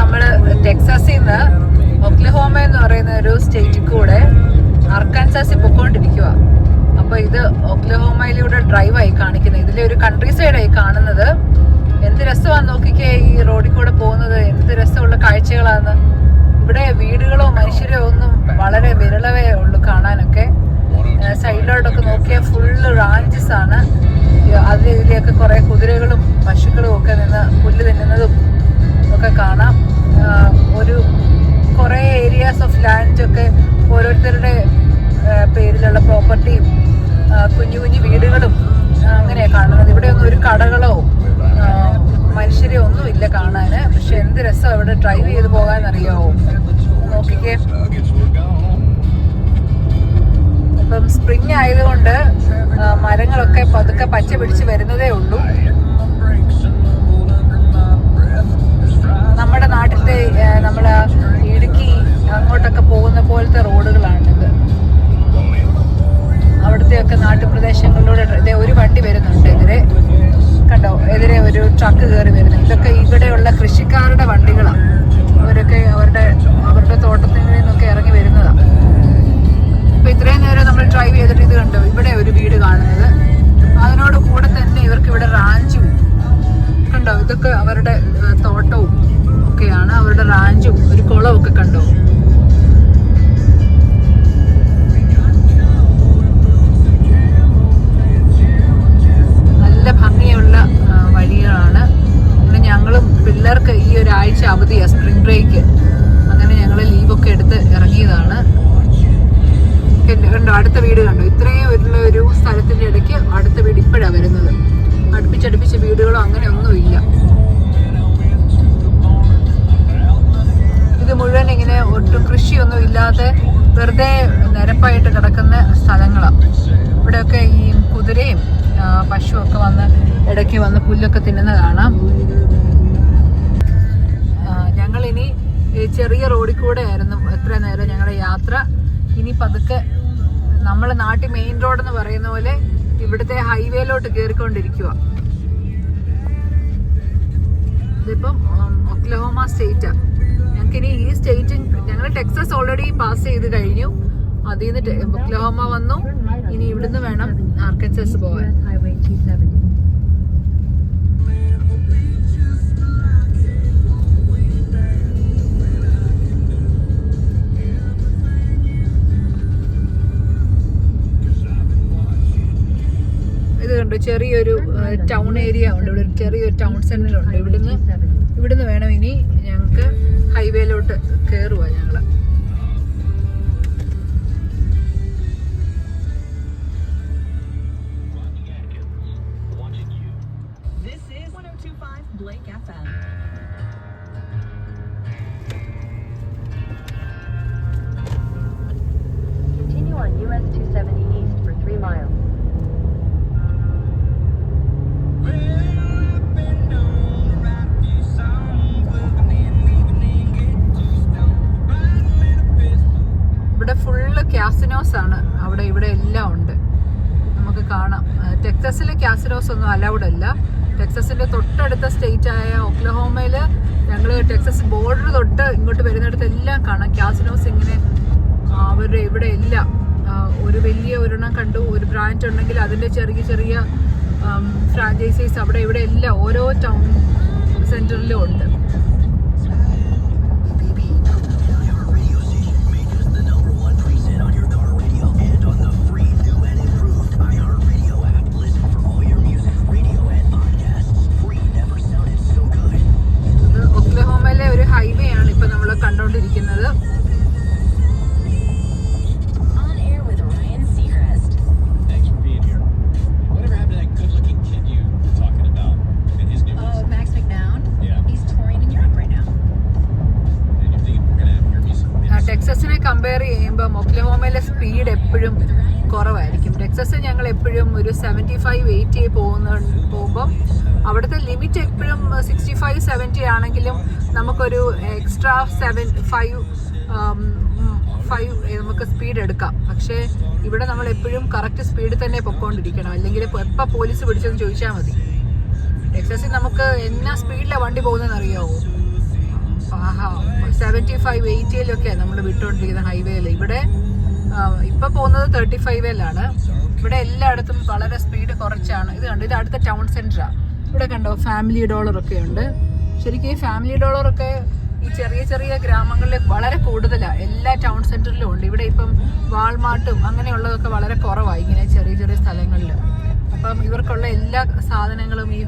നമ്മൾ ടെക്സാസിൽ നിന്ന് ഒക്ലഹോമ എന്ന് പറയുന്ന ഒരു സ്റ്റേറ്റിൽ കൂടെ അർക്കാൻസാസിൽ പൊക്കോണ്ടിരിക്കുക. അപ്പോൾ ഇത് ഒക്ലഹോമയിലൂടെ ഡ്രൈവായി കാണിക്കുന്നത്. ഇതിലെ ഒരു കൺട്രി സൈഡായി കാണുന്നത്. എന്ത് രസമാണെന്ന് നോക്കിക്കേ, ഈ റോഡിൽ കൂടെ പോകുന്നത് എന്ത് രസമുള്ള കാഴ്ചകളാണ്. ഇവിടെ വീടുകളോ മനുഷ്യരോ ഒന്നും വളരെ വിരളവേ ഉള്ളൂ കാണാനൊക്കെ. സൈഡിലോട്ടൊക്കെ നോക്കിയാൽ ഫുള്ള് റാഞ്ചസ് ആണ്. അതിലൊക്കെ കുറേ കുതിരകളും പശുക്കളും ഒക്കെ നിന്ന് പുല്ല് തിന്നുന്നതും ഒക്കെ കാണാം. ഒരു കുറേ ഏരിയാസ് ഓഫ് ലാൻഡൊക്കെ ഓരോരുത്തരുടെ പേരിലുള്ള പ്രോപ്പർട്ടിയും കുഞ്ഞു കുഞ്ഞു വീടുകളും അങ്ങനെയാണ് കാണുന്നത്. ഇവിടെ ഒന്നും ഒരു കടകളോ മനുഷ്യരെ ഒന്നുമില്ല കാണാൻ. പക്ഷെ എന്ത് രസം ഇവിടെ ഡ്രൈവ് ചെയ്ത് പോകാനറിയാവോ, നോക്കിക്കേ. ഇപ്പം സ്പ്രിങ് ആയതുകൊണ്ട് മരങ്ങളൊക്കെ പതുക്കെ പച്ച പിടിച്ച് വരുന്നതേ ഉള്ളൂ. നമ്മുടെ നാട്ടിലത്തെ നമ്മൾ ഇടുക്കി അങ്ങോട്ടൊക്കെ പോകുന്ന പോലത്തെ റോഡുകളാണിത്. അവിടുത്തെയൊക്കെ നാട്ടുപ്രദേശങ്ങളിലൂടെ ഒരു വണ്ടി വരുന്നുണ്ട് എതിരെ, കണ്ടോ, എതിരെ ഒരു ട്രക്ക് കയറി വരുന്നു. ഇതൊക്കെ ഇവിടെയുള്ള കൃഷിക്കാരുടെ വണ്ടികളാണ്. അവരൊക്കെ അവരുടെ തോട്ടത്തിൽ നിന്നൊക്കെ ഇറങ്ങി വരുന്നതാണ്. ഇപ്പൊ ഇത്രയും നേരം നമ്മൾ ഡ്രൈവ് ചെയ്തിട്ട് ഇത് കണ്ടോ, ഇവിടെ ഒരു വീട് കാണുന്നത്. അതിനോട് കൂടെ തന്നെ ഇവർക്ക് ഇവിടെ റാഞ്ചും കണ്ടോ, ഇതൊക്കെ അവരുടെ തോട്ടവും ഒക്കെയാണ്, അവരുടെ റാഞ്ചും ഒരു കുളമൊക്കെ കണ്ടോ. നല്ല ഭംഗിയുള്ള വഴികളാണ്. അങ്ങനെ ഞങ്ങളും പിള്ളേർക്ക് ഈ ഒരാഴ്ച അവധിയാണ്, സ്പ്രിംഗ് ബ്രേക്ക്. അങ്ങനെ ഞങ്ങൾ ലീവൊക്കെ എടുത്ത് ഇറങ്ങിയതാണ്. കണ്ടോ, അടുത്ത വീട് കണ്ടോ, ഇത്രയും ഉള്ള ഒരു സ്ഥലത്തിന്റെ ഇടയ്ക്ക് അടുത്ത വീട് ഇപ്പോഴാണ് വരുന്നത്. അടുപ്പിച്ചടുപ്പിച്ച് വീടുകളോ അങ്ങനെ ഒന്നുമില്ല. ഇത് മുഴുവൻ ഇങ്ങനെ ഒട്ടും കൃഷിയൊന്നും ഇല്ലാതെ വെറുതെ നിരപ്പായിട്ട് കിടക്കുന്ന സ്ഥലങ്ങളാണ്. ഇവിടെയൊക്കെ ഈ കുതിരയും പശുവൊക്കെ വന്ന് ഇടയ്ക്ക് വന്ന് പുല്ലൊക്കെ തിന്നുന്ന കാണാം. ഞങ്ങളിനി ചെറിയ റോഡിൽ കൂടെ ആയിരുന്നു എത്ര നേരം ഞങ്ങളുടെ യാത്ര. ഇനി പതുക്കെ നമ്മളെ നാട്ടിൽ മെയിൻ റോഡ് എന്ന് പറയുന്ന പോലെ ഇവിടുത്തെ ഹൈവേയിലോട്ട് കയറിക്കൊണ്ടിരിക്കുക. ഇതിപ്പം ഒക്ലഹോമ സ്റ്റേറ്റാണ്. ഞങ്ങൾക്കിനി ഈ സ്റ്റേറ്റ്, ഞങ്ങൾ ടെക്സസ് ഓൾറെഡി പാസ് ചെയ്ത് കഴിഞ്ഞു. അതിൽ നിന്ന് ഒക്ലഹോമ വന്നു. ഇനി ഇവിടുന്ന് വേണം ആർക്കൻസസ് പോവാൻ. ഇത് കണ്ടു, ചെറിയൊരു ടൗൺ ഏരിയ ഉണ്ട്. ഇവിടെ ചെറിയൊരു ടൗൺ സെന്റർ ഉണ്ട്. ഇവിടുന്ന് വേണം ഇനി ഞങ്ങൾക്ക് ഹൈവേയിലോട്ട് കയറുക. ഞങ്ങള് ക്യാസിനോസ് ആണ്. ഇവിടെ എല്ലാം ഉണ്ട്, നമുക്ക് കാണാം. ടെക്സസിലെ ക്യാസിനോസ് ഒന്നും അലൗഡ് അല്ല. ടെക്സസിന്റെ തൊട്ടടുത്ത സ്റ്റേറ്റ് ആയ ഒക്ലഹോമയില് ഞങ്ങൾ ടെക്സസ് ബോർഡർ തൊട്ട് ഇങ്ങോട്ട് വരുന്നിടത്ത് എല്ലാം കാണാം ക്യാസിനോസ്. ഇങ്ങനെ അവരുടെ ഇവിടെ എല്ലാം ഒരു വലിയ ഒരെണ്ണം കണ്ടു. ഒരു ബ്രാഞ്ച് ഉണ്ടെങ്കിൽ അതിന്റെ ചെറിയ ചെറിയ ഫ്രാഞ്ചൈസീസ് അവിടെ ഇവിടെ എല്ലാം ഓരോ ടൗൺ സെന്ററിലും ഉണ്ട്. ഒക്ലഹോമയിലെ ഒരു ഹൈവേ ആണ് ഇപ്പൊ നമ്മൾ കണ്ടോണ്ടിരിക്കുന്നത്. ടെക്സസിനെ കമ്പയർ ചെയ്യുമ്പോൾ ഒക്ലഹോമയിലെ സ്പീഡ് എപ്പോഴും കുറവായിരിക്കും. ടെക്സസ് ഞങ്ങൾ എപ്പോഴും ഒരു 75-80 പോകുമ്പം അവിടുത്തെ ലിമിറ്റ് എപ്പോഴും 65-70 ആണെങ്കിലും നമുക്കൊരു എക്സ്ട്രാ 5 നമുക്ക് സ്പീഡ് എടുക്കാം. പക്ഷേ ഇവിടെ നമ്മൾ എപ്പോഴും കറക്റ്റ് സ്പീഡിൽ തന്നെ പൊക്കോണ്ടിരിക്കണം, അല്ലെങ്കിൽ എപ്പോൾ പോലീസ് പിടിച്ചെന്ന് ചോദിച്ചാൽ മതി. ടെക്സസിൽ നമുക്ക് എന്നാ സ്പീഡിലാണ് വണ്ടി പോകുന്നതെന്ന് അറിയാമോ? 75, 80 നമ്മൾ വിട്ടുകൊണ്ടിരിക്കുന്ന ഹൈവേയിൽ. ഇവിടെ ഇപ്പൊ പോകുന്നത് 35-ലാണ്. ഇവിടെ എല്ലായിടത്തും വളരെ സ്പീഡ് കുറച്ചാണ്. ഇത് കണ്ടോ, ഇത് അടുത്ത ടൗൺ സെന്ററാ. ഇവിടെ കണ്ടോ ഫാമിലി ഡോളറൊക്കെ ഉണ്ട്. ശരിക്കും ഈ ഫാമിലി ഡോളറൊക്കെ ഈ ചെറിയ ചെറിയ ഗ്രാമങ്ങളിൽ വളരെ കൂടുതലാണ്. എല്ലാ ടൗൺ സെന്ററിലും ഉണ്ട്. ഇവിടെ ഇപ്പം വാൾമാർട്ടും അങ്ങനെയുള്ളതൊക്കെ വളരെ കുറവാണ് ഇങ്ങനെ ചെറിയ ചെറിയ സ്ഥലങ്ങളിൽ. അപ്പം ഇവർക്കുള്ള എല്ലാ സാധനങ്ങളും ഈ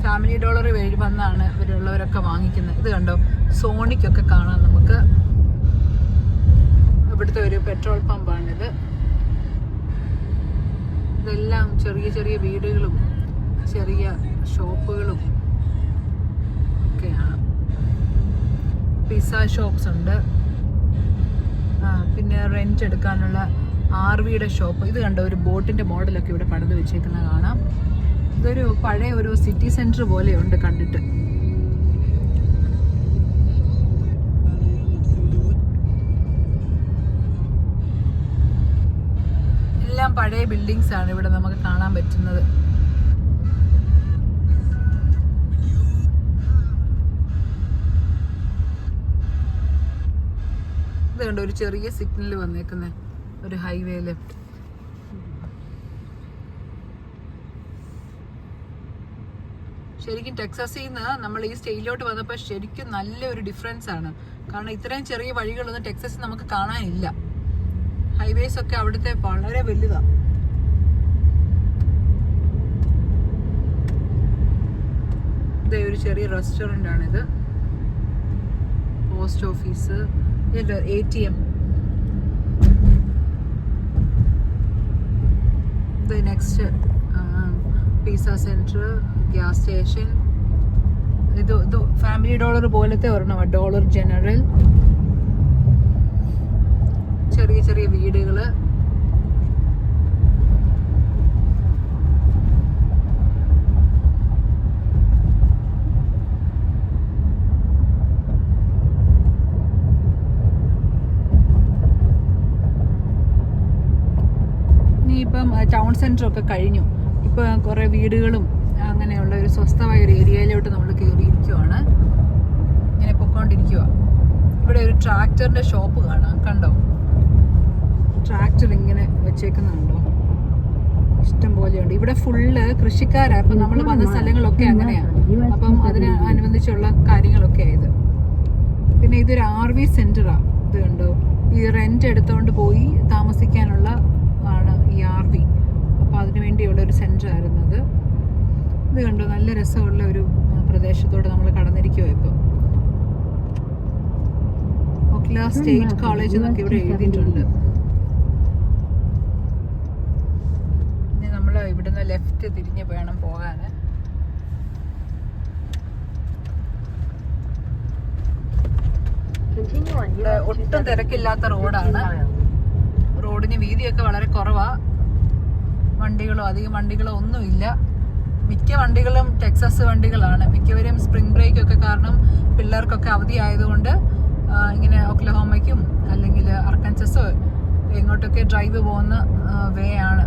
ഫാമിലി ഡോളർ വഴി വന്നാണ് ഇവരുള്ളവരൊക്കെ വാങ്ങിക്കുന്നത്. ഇത് കണ്ടോ, സോണിക്കൊക്കെ കാണാം നമുക്ക്. ഇവിടുത്തെ ഒരു പെട്രോൾ പമ്പാണിത്. ഇതെല്ലാം ചെറിയ ചെറിയ വീടുകളും ചെറിയ ഷോപ്പുകളും ഒക്കെയാണ്. പിസ്സ ഷോപ്സ് ഉണ്ട്. പിന്നെ റെന്റ് എടുക്കാനുള്ള RVയുടെ ഷോപ്പ്. ഇത് കണ്ടോ, ഒരു ബോട്ടിന്റെ മോഡലൊക്കെ ഇവിടെ പണിത് വെച്ചേക്കുന്നത് കാണാം. ഇതൊരു പഴയ ഒരു സിറ്റി സെന്റർ പോലെയുണ്ട് കണ്ടിട്ട്. എല്ലാം പഴയ ബിൽഡിങ്സ് ആണ് ഇവിടെ നമുക്ക് കാണാൻ പറ്റുന്നത്. ഇത് കണ്ടോ, ഒരു ചെറിയ സിഗ്നൽ വന്നേക്കുന്ന ഒരു ഹൈവേയില്. ശരിക്കും ടെക്സസിൽ നിന്ന് നമ്മൾ ഈ സ്റ്റേറ്റിലോട്ട് വന്നപ്പോൾ ശരിക്കും നല്ലൊരു ഡിഫറൻസ് ആണ്. കാരണം ഇത്രയും ചെറിയ വഴികളൊന്നും ടെക്സസിൽ നമുക്ക് കാണാനില്ല. ഹൈവേസ് ഒക്കെ അവിടുത്തെ വളരെ വലുതാണ്. ഇത് ഒരു ചെറിയ റെസ്റ്റോറൻ്റ് ആണിത്. Post office, ATM. ഇത് next pizza centre, gas station. ഇത് ഫാമിലി ഡോളർ പോലത്തെ ഒരെണ്ണം, ഡോളർ ജനറൽ. ചെറിയ ചെറിയ വീടുകള്. ഇനിയിപ്പം ടൗൺ സെന്റർ ഒക്കെ കഴിഞ്ഞു. ഇപ്പൊ കുറെ വീടുകളും അങ്ങനെയുള്ള ഒരു സ്വസ്ഥമായ ഒരു ഏരിയയിലോട്ട് നമ്മൾ കയറിയിരിക്കുവാണ്. ഇങ്ങനെ പൊക്കോണ്ടിരിക്കുക. ഇവിടെ ഒരു ട്രാക്ടറിന്റെ ഷോപ്പ് കാണാം. കണ്ടോ, ട്രാക്ടർ ഇങ്ങനെ വെച്ചേക്കുന്നുണ്ടോ, ഇഷ്ടം പോലെയുണ്ട്. ഇവിടെ ഫുള്ള് കൃഷിക്കാരാണ്. അപ്പം നമ്മൾ വന്ന സ്ഥലങ്ങളൊക്കെ അങ്ങനെയാണ്. അപ്പം അതിന് അനുബന്ധിച്ചുള്ള കാര്യങ്ങളൊക്കെ ആയത്. പിന്നെ ഇതൊരു RV സെന്ററാ. ഇത് കണ്ടോ, ഈ റെന്റ് എടുത്തോണ്ട് പോയി താമസിക്കാനുള്ള ആണ് ഈ RV. അപ്പോൾ അതിനു വേണ്ടിയുള്ള ഒരു സെന്റർ ആയിരുന്നു അത്. ഇത് കണ്ടോ, നല്ല രസമുള്ള ഒരു പ്രദേശത്തോട് നമ്മൾ കടന്നിരിക്കുവോ. ഇപ്പം ഒക്ല സ്റ്റേറ്റ് കോളേജ് എന്നൊക്കെ ഇവിടെ എഴുതിയിട്ടുണ്ട്. ഇനി നമ്മൾ ഇവിടുന്ന് ലെഫ്റ്റ് തിരിഞ്ഞ് വേണം പോകാൻ. ഒട്ടും തിരക്കില്ലാത്ത റോഡാണ്. റോഡിന് വീതിയൊക്കെ വളരെ കുറവാ. അധികം വണ്ടികളോ ഒന്നുമില്ല. മിക്ക വണ്ടികളും ടെക്സസ് വണ്ടികളാണ്. മിക്കവരും സ്പ്രിംഗ് ബ്രേക്ക് ഒക്കെ കാരണം പിള്ളേർക്കൊക്കെ അവധി ആയതുകൊണ്ട് ഇങ്ങനെ ഒക്ലഹോമയ്ക്കും അല്ലെങ്കിൽ അർക്കൻസസോ എങ്ങോട്ടൊക്കെ ഡ്രൈവ് പോകുന്ന വേ ആണ്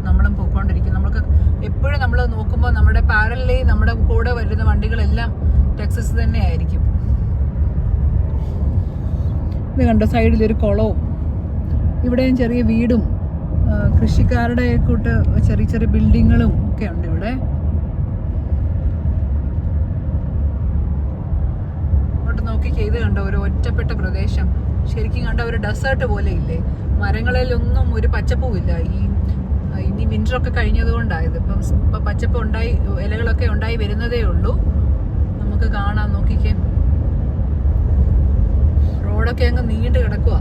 നമ്മളും പോയിക്കൊണ്ടിരിക്കുന്നത്. നമുക്ക് എപ്പോഴും നമ്മൾ നോക്കുമ്പോൾ നമ്മുടെ പാരലലി നമ്മുടെ കൂടെ വരുന്ന വണ്ടികളെല്ലാം ടെക്സസ് തന്നെ ആയിരിക്കും. ഇത് കണ്ടോ, സൈഡിലൊരു കുളവും. ഇവിടെയും ചെറിയ വീടും കൃഷിക്കാരുടെ കൂട്ട് ചെറിയ ചെറിയ ബിൽഡിങ്ങുകളും ഒക്കെ ഉണ്ട് ഇവിടെ. ഇങ്ങോട്ട് നോക്കിക്കേ, ഇത് കണ്ടോ, ഒരു ഒറ്റപ്പെട്ട പ്രദേശം. ശരിക്കും കണ്ട ഒരു ഡെസേർട്ട് പോലെ ഇല്ലേ. മരങ്ങളിലൊന്നും ഒരു പച്ചപ്പും ഇല്ല. ഇനി വിന്ററൊക്കെ കഴിഞ്ഞതുകൊണ്ടായത്. ഇപ്പം പച്ചപ്പ് ഉണ്ടായി, ഇലകളൊക്കെ ഉണ്ടായി വരുന്നതേ ഉള്ളൂ. നമുക്ക് കാണാൻ, നോക്കിക്കേ, റോഡൊക്കെ അങ്ങ് നീണ്ടു കിടക്കുക.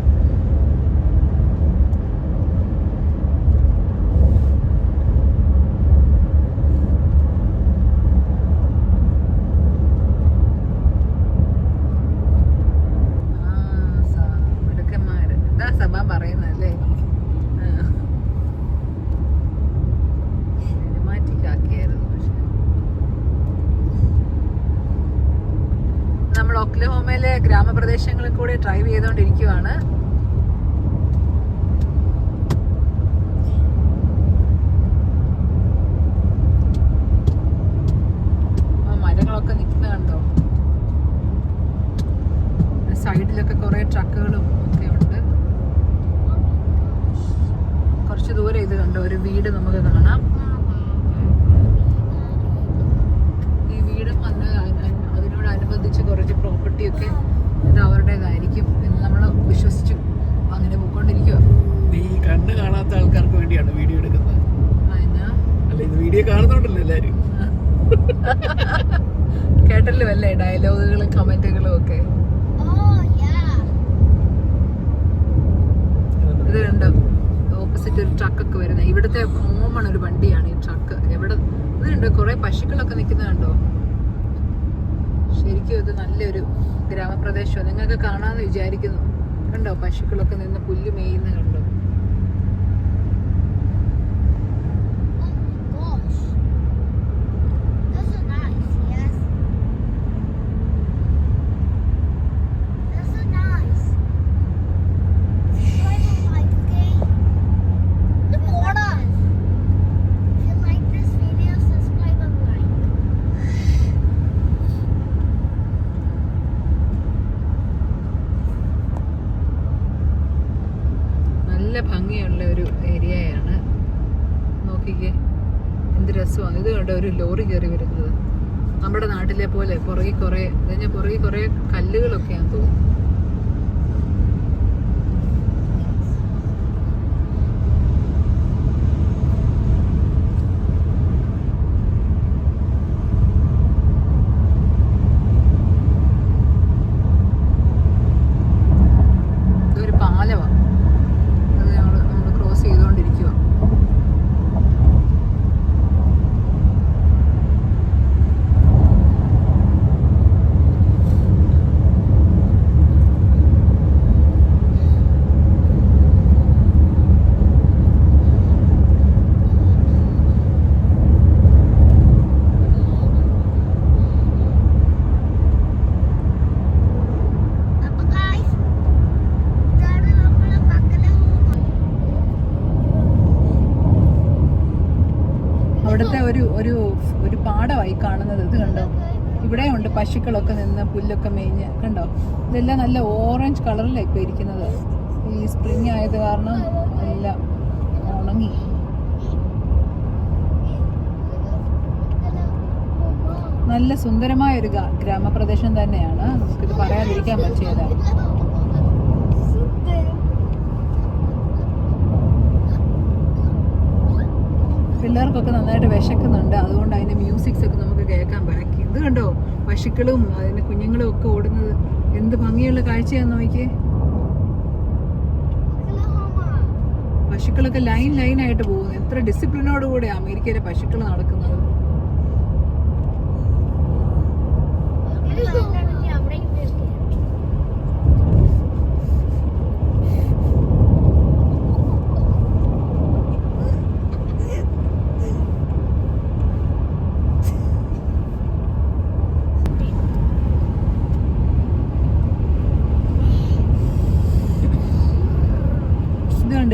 പറയുന്നല്ലേ, സിനിമാറ്റിക് ആക്കിയായിരുന്നു. പക്ഷെ നമ്മൾ ഒക്ലഹോമയിലെ ഗ്രാമപ്രദേശങ്ങളിൽ കൂടി ഡ്രൈവ് ചെയ്തുകൊണ്ടിരിക്കുവാണ്. മരങ്ങളൊക്കെ നിൽക്കുന്ന കണ്ടോ. സൈഡിലൊക്കെ കുറെ ട്രക്കുകളും ഒക്കെ ഉണ്ട്. കുറച്ച് ദൂരെ ഇത് കണ്ടോ ഒരു വീട് നമുക്ക് കാണാം. ഈ വീടും അതിനോടനുബന്ധിച്ച് കുറച്ച് പ്രോപ്പർട്ടിയൊക്കെ ഇത് അവരുടേതായിരിക്കും എന്ന് നമ്മൾ വിശ്വസിച്ചു അങ്ങനെ പോയിക്കൊണ്ടിരിക്കുക. നീ കണ്ണ് കാണാത്ത ആൾക്കാർക്ക് വേണ്ടിയാണ് വീഡിയോ എടുക്കുന്നത്. അല്ല, ഇത് വീഡിയോ കാണുന്നുണ്ടല്ലോ എല്ലാരും. കേട്ടല്ലോ അല്ലേ ഡയലോഗുകളും കമന്റുകളും ഒക്കെ. ഇത് കണ്ടോ ഓപ്പോസിറ്റ് ഒരു ട്രക്കൊക്കെ വരുന്നത്. ഇവിടുത്തെ കോമൺ ഒരു വണ്ടിയാണ് ഈ ട്രക്ക്. എവിടെ ഇത് കണ്ടോ കുറെ പശുക്കളൊക്കെ നിൽക്കുന്നത് കണ്ടോ. ശരിക്കും ഇത് നല്ലൊരു ഗ്രാമപ്രദേശമാണ്. നിങ്ങൾക്ക് കാണാമെന്ന് വിചാരിക്കുന്നു. കണ്ടോ പശുക്കളൊക്കെ നിന്ന് പുല്ല് മേയുന്ന കണ്ടോ. നല്ല ഭംഗിയുള്ള ഒരു ഏരിയയാണ്. നോക്കിക്കേ എന്ത് രസമാണ്. ഇത് കണ്ടോ ഒരു ലോറി കയറി വരുന്നത്. നമ്മുടെ നാട്ടിലെ പോലെ പുറകെ കുറേ കല്ലുകളൊക്കെയാണെന്ന് തോന്നുന്നു. ഇതൊരു പാലമാണ്. നമ്മൾ ക്രോസ് ചെയ്തുകൊണ്ടിരിക്കുക. അവിടുത്തെ ഒരു പാടമായി കാണുന്നത്. ഇത് കണ്ടോ ഇവിടെ ഉണ്ട് പശുക്കളൊക്കെ നിന്ന് പുല്ലൊക്കെ മേഞ്ഞ് കണ്ടോ. ഇതെല്ലാം നല്ല ഓറഞ്ച് കളറിലാണ് ഇപ്പോൾ ഇരിക്കുന്നത്. ഈ സ്പ്രിങ് ആയത് കാരണം എല്ലാം ഉണങ്ങി. നല്ല സുന്ദരമായ ഒരു ഗ്രാമപ്രദേശം തന്നെയാണ്. നമുക്കിത് പറയാതിരിക്കാൻ പറ്റിയല്ല. പിള്ളേർക്കൊക്കെ നന്നായിട്ട് വിശക്കുന്നുണ്ട്. അതുകൊണ്ട് അതിൻ്റെ മ്യൂസിക്സ് ഒക്കെ നമുക്ക് കേൾക്കാൻ ബാക്കി. ഇത് കണ്ടോ പശുക്കളും അതിൻ്റെ കുഞ്ഞുങ്ങളും ഒക്കെ ഓടുന്നത്. എന്ത് ഭംഗിയുള്ള കാഴ്ചയാന്ന് നോക്കിയേ. പശുക്കളൊക്കെ ലൈനായിട്ട് പോകുന്നു. എത്ര ഡിസിപ്ലിനോടുകൂടെ അമേരിക്കയിലെ പശുക്കൾ നടക്കുന്നത്.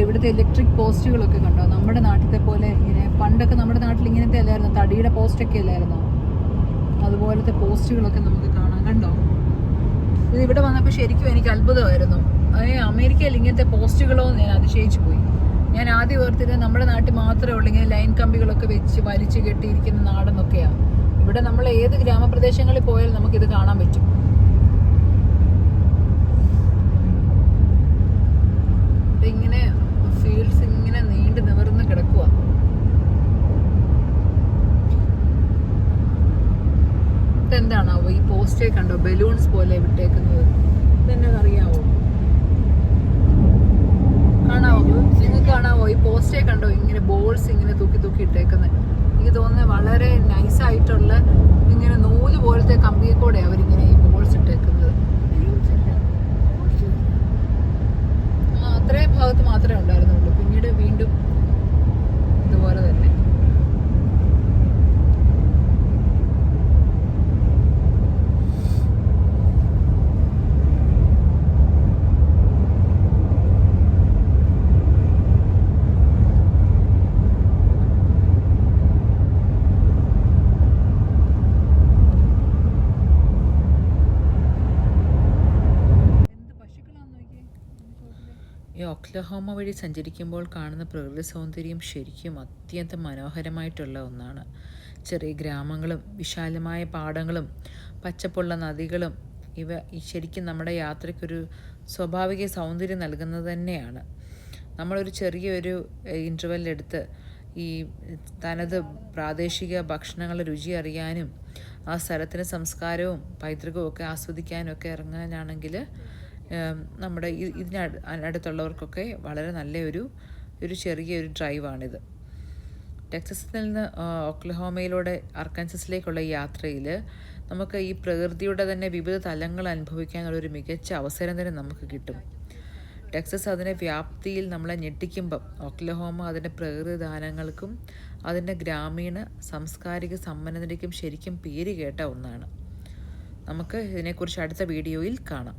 ഇവിടുത്തെ ഇലക്ട്രിക് പോസ്റ്റുകളൊക്കെ കണ്ടോ. നമ്മുടെ നാട്ടിലത്തെ പോലെ ഇങ്ങനെ പണ്ടൊക്കെ നമ്മുടെ നാട്ടിൽ ഇങ്ങനത്തെ അല്ലായിരുന്നു, തടിയുടെ പോസ്റ്റൊക്കെ അല്ലായിരുന്നോ. അതുപോലത്തെ പോസ്റ്റുകളൊക്കെ നമുക്ക് കാണാം കണ്ടോ. ഇത് ഇവിടെ വന്നപ്പോൾ ശരിക്കും എനിക്ക് അത്ഭുതമായിരുന്നു. അമേരിക്കയിൽ ഇങ്ങനത്തെ പോസ്റ്റുകളോ ഞാൻ അതിശയിച്ചു പോയി. ഞാൻ ആദ്യം ഓർത്തിരുന്നത് നമ്മുടെ നാട്ടിൽ മാത്രമേ ഉള്ളൂ ഇങ്ങനെ ലൈൻ കമ്പികളൊക്കെ വെച്ച് വലിച്ചു കെട്ടിയിരിക്കുന്ന നാടെന്നൊക്കെയാണ്. ഇവിടെ നമ്മൾ ഏത് ഗ്രാമപ്രദേശങ്ങളിൽ പോയാലും നമുക്കിത് കാണാൻ പറ്റും. ഇങ്ങനെ ഫീൽഡ്സ് ഇങ്ങനെ നീണ്ടു നിവർന്ന് കിടക്കുക. ഇതെന്താണാവോ ഈ പോസ്റ്റേ കണ്ടോ ബലൂൺസ് പോലെ വിട്ടേക്കുന്നത്. ഇതെന്നെ അറിയാവോ? കാണാവോ നിങ്ങൾക്ക്? കാണാവോ ഈ പോസ്റ്റേ കണ്ടോ ഇങ്ങനെ ബോൾസ് ഇങ്ങനെ തൂക്കി ഇട്ടേക്കുന്നത്. എനിക്ക് തോന്നുന്നത് വളരെ നൈസായിട്ടുള്ള ഇങ്ങനെ നൂല് പോലത്തെ കമ്പിയെ കൂടെ അവരിങ്ങനെ ഈ ബോൾസ് ഇട്ടേക്കുന്നത്. അത്രയും ഭാഗത്ത് മാത്രമേ ഉണ്ടായിരുന്നുള്ളൂ. പിന്നീട് വീണ്ടും ഇതുപോലെ തന്നെ. ഈ ഒക്ലഹോമ വഴി സഞ്ചരിക്കുമ്പോൾ കാണുന്ന പ്രകൃതി സൗന്ദര്യം ശരിക്കും അത്യന്തം മനോഹരമായിട്ടുള്ള ഒന്നാണ്. ചെറിയ ഗ്രാമങ്ങളും വിശാലമായ പാടങ്ങളും പച്ചപ്പുള്ള നദികളും ഇവ ശരിക്കും നമ്മുടെ യാത്രയ്ക്കൊരു സ്വാഭാവിക സൗന്ദര്യം നൽകുന്നത് തന്നെയാണ്. നമ്മളൊരു ചെറിയൊരു ഇൻ്റർവെല്ലെടുത്ത് ഈ തനത് പ്രാദേശിക ഭക്ഷണങ്ങളുടെ രുചി അറിയാനും ആ സ്ഥലത്തിൻ്റെ സംസ്കാരവും പൈതൃകവും ഒക്കെ ആസ്വദിക്കാനും ഒക്കെ ഇറങ്ങാനാണെങ്കിൽ നമ്മുടെ അടുത്തുള്ളവർക്കൊക്കെ വളരെ നല്ലൊരു ചെറിയൊരു ഡ്രൈവാണിത്. ടെക്സസിൽ നിന്ന് ഒക്ലഹോമയിലൂടെ അർക്കാൻസസിലേക്കുള്ള ഈ യാത്രയിൽ നമുക്ക് ഈ പ്രകൃതിയുടെ തന്നെ വിവിധ തലങ്ങൾ അനുഭവിക്കാനുള്ളൊരു മികച്ച അവസരം തന്നെ നമുക്ക് കിട്ടും. ടെക്സസ് അതിൻ്റെ വ്യാപ്തിയിൽ നമ്മളെ ഞെട്ടിക്കുമ്പം ഒക്ലഹോമ അതിൻ്റെ പ്രകൃതി ദാനങ്ങൾക്കും അതിൻ്റെ ഗ്രാമീണ സാംസ്കാരിക സമ്പന്നതയ്ക്കും ശരിക്കും പേര് കേട്ട ഒന്നാണ്. നമുക്ക് ഇതിനെക്കുറിച്ച് അടുത്ത വീഡിയോയിൽ കാണാം.